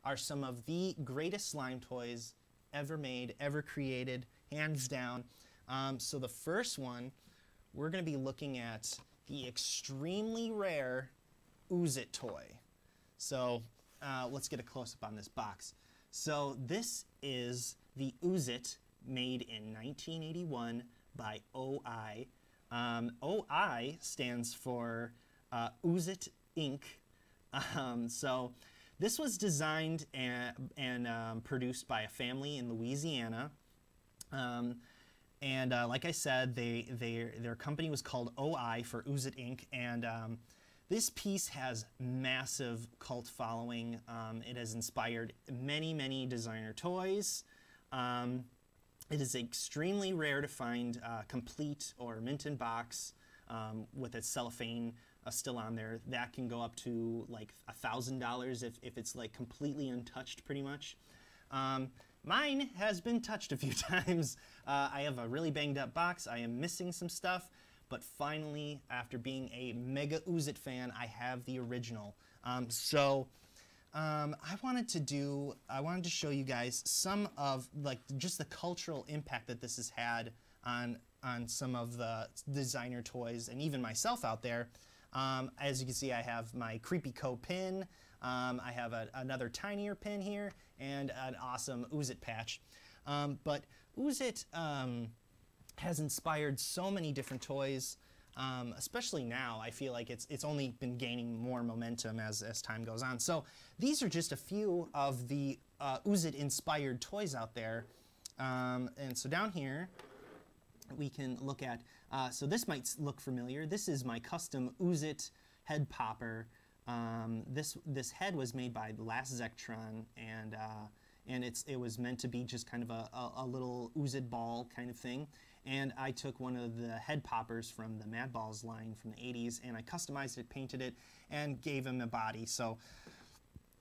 are some of the greatest slime toys ever made, ever created, hands down. So the first one, we're going to be looking at the extremely rare Ooze-it toy. So let's get a close-up on this box. So this is the Ooze-it made in 1981 by OI. OI stands for Ooze-it Inc. So this was designed and produced by a family in Louisiana. Like I said, their company was called OI for Ooze-it Inc. And this piece has massive cult following. It has inspired many, many designer toys. It is extremely rare to find complete or mint in box with its cellophane still on there. That can go up to like $1,000 if it's like completely untouched, pretty much. Mine has been touched a few times. I have a really banged up box. I am missing some stuff, but finally, after being a mega Ooze-it fan, I have the original. I wanted to show you guys some of like just the cultural impact that this has had on some of the designer toys and even myself out there. As you can see, I have my Creepy Co pin. I have another tinier pin here and an awesome Ooze-it patch. But Ooze-it has inspired so many different toys, especially now. I feel like it's only been gaining more momentum as time goes on. So these are just a few of the Ooze-it inspired toys out there. And so down here, we can look at, so this might look familiar. This is my custom Ooze-it head popper. This head was made by the last Zectron, and it was meant to be just kind of a little Ooze-it ball kind of thing. And I took one of the head poppers from the Mad Balls line from the 80s, and I customized it, painted it, and gave him a body so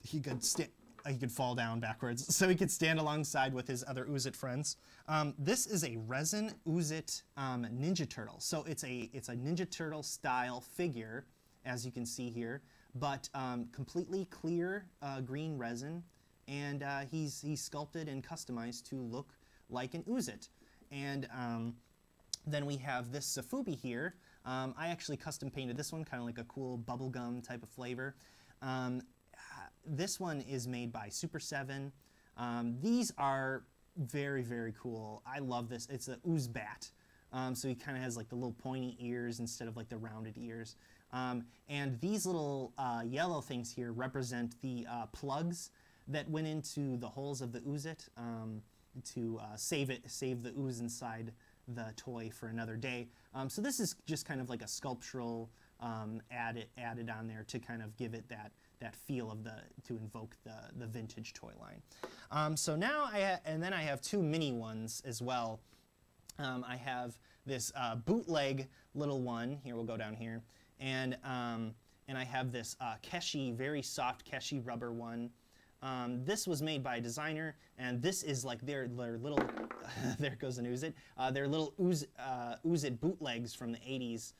he could fall down backwards, so he could stand alongside with his other Ooze-it friends. This is a resin Ooze-it Ninja Turtle. So it's a Ninja Turtle style figure, as you can see here, but completely clear green resin, and he's sculpted and customized to look like an Ooze-it. And then we have this Sofubi here. I actually custom painted this one, kind of like a cool bubblegum type of flavor. This one is made by Super 7. These are very, very cool. I love this. It's an Ooze Bat. So he kind of has like the little pointy ears instead of like the rounded ears. And these little yellow things here represent the plugs that went into the holes of the Ooze-it to save the ooze inside the toy for another day. So this is just kind of like a sculptural added on there to kind of give it that feel of to invoke the vintage toy line. So now I have two mini ones as well. I have this bootleg little one. Here, we'll go down here, and I have this Keshi, very soft Keshi rubber one. This was made by a designer, and this is like their little there goes an Ooze-it. Their little Ooze-it bootlegs from the 80s.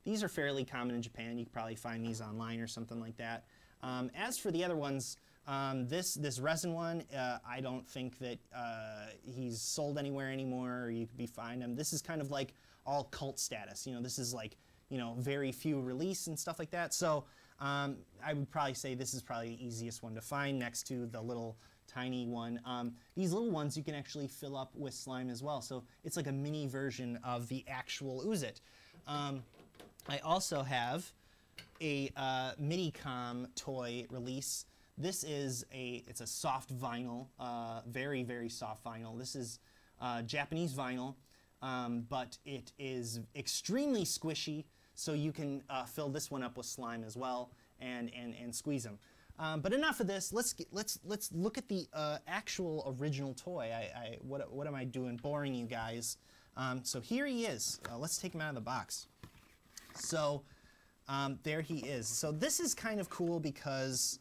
These are fairly common in Japan. You can probably find these online or something like that. As for the other ones, this resin one, I don't think that he's sold anywhere anymore, or you could find him. This is kind of like all cult status. You know, this is like, you know, very few release and stuff like that. So I would probably say this is probably the easiest one to find next to the little tiny one. These little ones you can actually fill up with slime as well. So it's like a mini version of the actual Ooze-it. I also have a Minicom toy release. This is it's a soft vinyl, very, very soft vinyl. This is Japanese vinyl, but it is extremely squishy, so you can fill this one up with slime as well and squeeze them. But enough of this. Let's look at the actual original toy. What am I doing? Boring you guys. So here he is. Let's take him out of the box. So there he is. So this is kind of cool because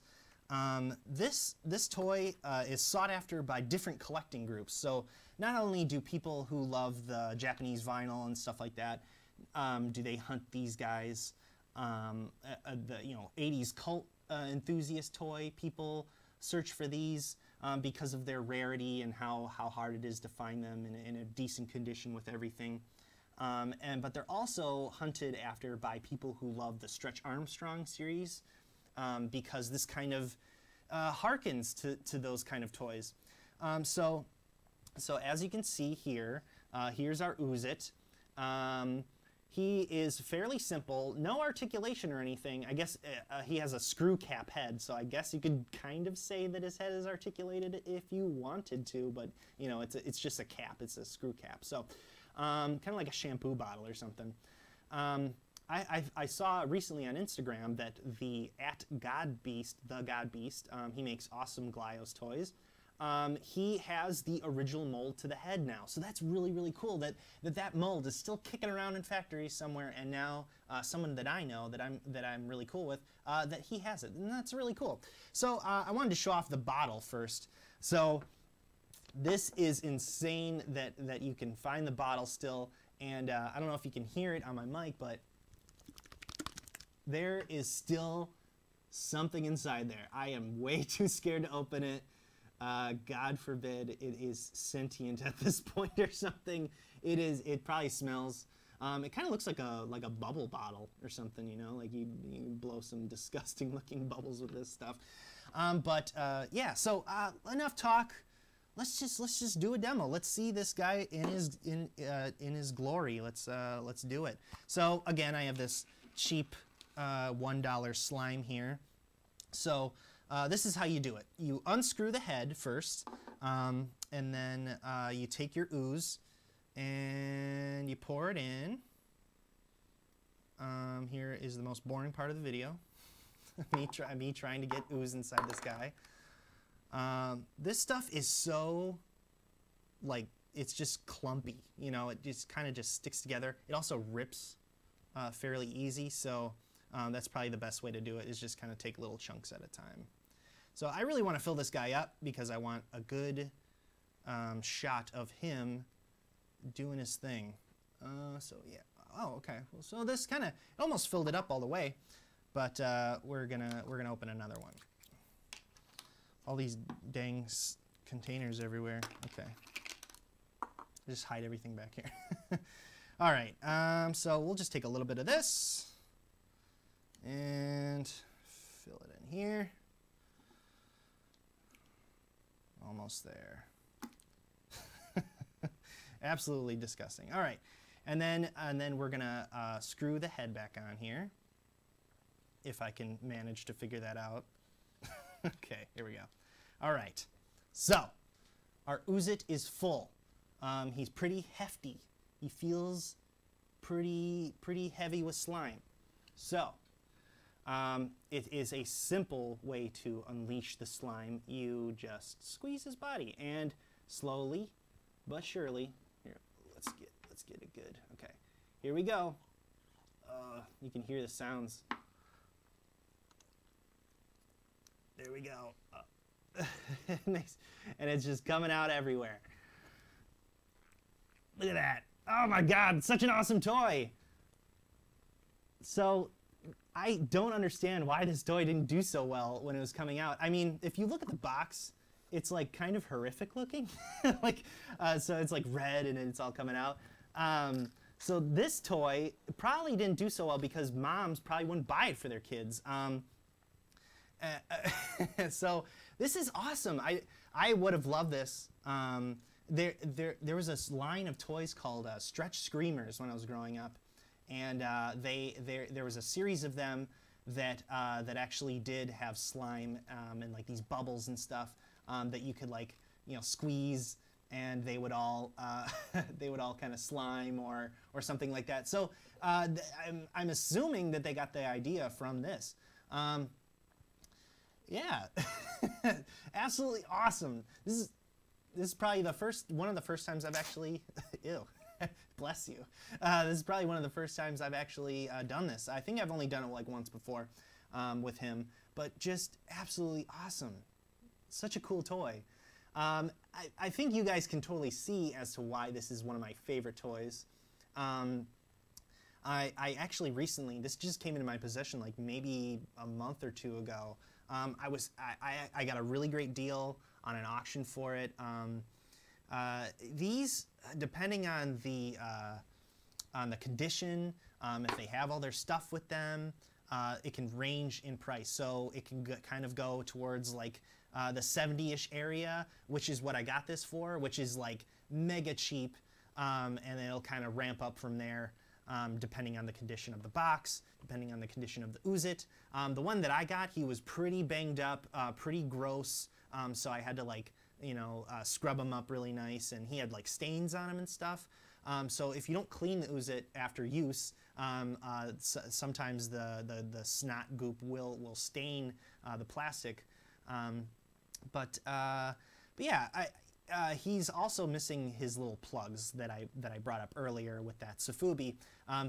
this toy is sought after by different collecting groups. So not only do people who love the Japanese vinyl and stuff like that, do they hunt these guys, the 80s cult enthusiast toy people, search for these because of their rarity and how hard it is to find them in a decent condition with everything. But they're also hunted after by people who love the Stretch Armstrong series because this kind of harkens to those kind of toys. So as you can see here, here's our Ooze-it. He is fairly simple, no articulation or anything. I guess he has a screw cap head, so I guess you could kind of say that his head is articulated if you wanted to, but you know, it's just a cap, it's a screw cap. So kind of like a shampoo bottle or something. I saw recently on Instagram that the @GodBeast, the God Beast, he makes awesome Glyos toys. He has the original mold to the head now, so that's really, really cool that mold is still kicking around in factories somewhere, and now someone that I know that I'm really cool with, that he has it, and that's really cool. So I wanted to show off the bottle first. So this is insane that you can find the bottle still, and I don't know if you can hear it on my mic, but there is still something inside there. I am way too scared to open it. God forbid it is sentient at this point or something. It probably smells. It kind of looks like a bubble bottle or something, you know, like you blow some disgusting looking bubbles with this stuff. Yeah, so enough talk. Let's just do a demo. Let's see this guy in his glory. Let's do it. So again, I have this cheap $1 slime here. So this is how you do it. You unscrew the head first, and then you take your ooze and you pour it in. Here is the most boring part of the video. me trying to get ooze inside this guy. This stuff is so, like, it's just clumpy, you know, it just kind of just sticks together. It also rips fairly easy, so that's probably the best way to do it, is just kind of take little chunks at a time. So I really want to fill this guy up because I want a good shot of him doing his thing. So yeah, oh okay. Well, so this kind of almost filled it up all the way, but we're gonna open another one. All these dang containers everywhere. Okay, just hide everything back here. All right, so we'll just take a little bit of this and fill it in here. Almost there. Absolutely disgusting. All right, and then we're gonna screw the head back on here, if I can manage to figure that out. Okay, here we go. All right, so our Ooze-it is full. He's pretty hefty. He feels pretty heavy with slime. So it is a simple way to unleash the slime. You just squeeze his body, and slowly but surely, here, let's get it good. Okay, here we go. You can hear the sounds. There we go. And it's just coming out everywhere. Look at that. Oh my God, such an awesome toy. So I don't understand why this toy didn't do so well when it was coming out. I mean, if you look at the box, it's like kind of horrific looking. Like, so it's like red and it's all coming out. So this toy probably didn't do so well because moms probably wouldn't buy it for their kids. So this is awesome. I would have loved this. There was this line of toys called Stretch Screamers when I was growing up, and there was a series of them that actually did have slime and like these bubbles and stuff that you could, like, you know, squeeze, and they would all kind of slime or something like that. So I'm assuming that they got the idea from this. Yeah, absolutely awesome. This is probably one of the first times I've actually, ew, bless you. This is probably one of the first times I've actually done this. I think I've only done it like once before with him, but just absolutely awesome. Such a cool toy. I think you guys can totally see as to why this is one of my favorite toys. I actually recently, this just came into my possession like maybe a month or two ago. I got a really great deal on an auction for it. These, depending on the condition, if they have all their stuff with them, it can range in price. So it can kind of go towards like the 70-ish area, which is what I got this for, which is like mega cheap, and it'll kind of ramp up from there, depending on the condition of the box, depending on the condition of the Ooze-it. The one that I got, he was pretty banged up, pretty gross, so I had to like, you know, scrub him up really nice, and he had like stains on him and stuff. So if you don't clean the Ooze-it after use, sometimes the snot goop will stain the plastic. But yeah, he's also missing his little plugs that I brought up earlier with that Sofubi.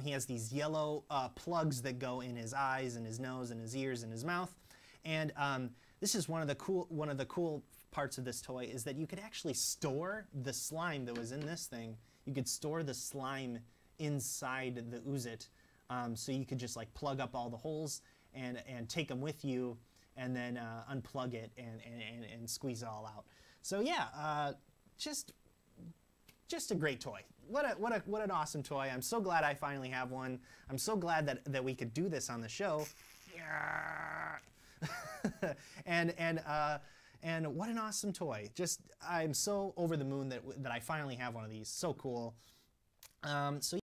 He has these yellow plugs that go in his eyes and his nose and his ears and his mouth. And this is one of the cool parts of this toy, is that you could actually store the slime that was in this thing. You could store the slime inside the Ooze-it, so you could just like plug up all the holes and take them with you, and then unplug it and squeeze it all out. So yeah, just a great toy. What an awesome toy! I'm so glad I finally have one. I'm so glad that we could do this on the show. And what an awesome toy. Just, I'm so over the moon that I finally have one of these. So cool. So